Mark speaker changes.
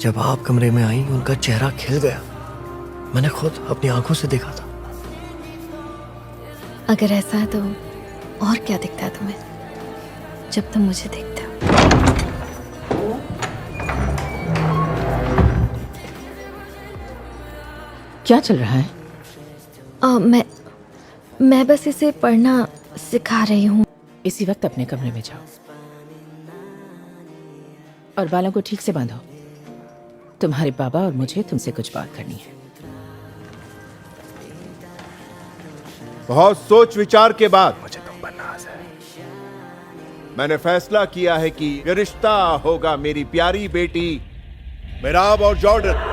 Speaker 1: जब आप कमरे में आई उनका चेहरा खिल गया। मैंने खुद अपनी आंखों से देखा था।
Speaker 2: अगर ऐसा है तो और क्या दिखता है तुम्हें जब तुम मुझे देखते हो?
Speaker 3: क्या चल रहा है?
Speaker 2: मैं बस इसे पढ़ना सिखा रही हूँ।
Speaker 3: इसी वक्त अपने कमरे में जाओ और बालों को ठीक से बांधो। तुम्हारे बाबा और मुझे तुमसे कुछ बात करनी है।
Speaker 4: बहुत सोच विचार के बाद
Speaker 1: मुझे तुम पर नाज है।
Speaker 4: मैंने फैसला किया है कि ये रिश्ता होगा मेरी प्यारी बेटी मिराब और जॉर्डन।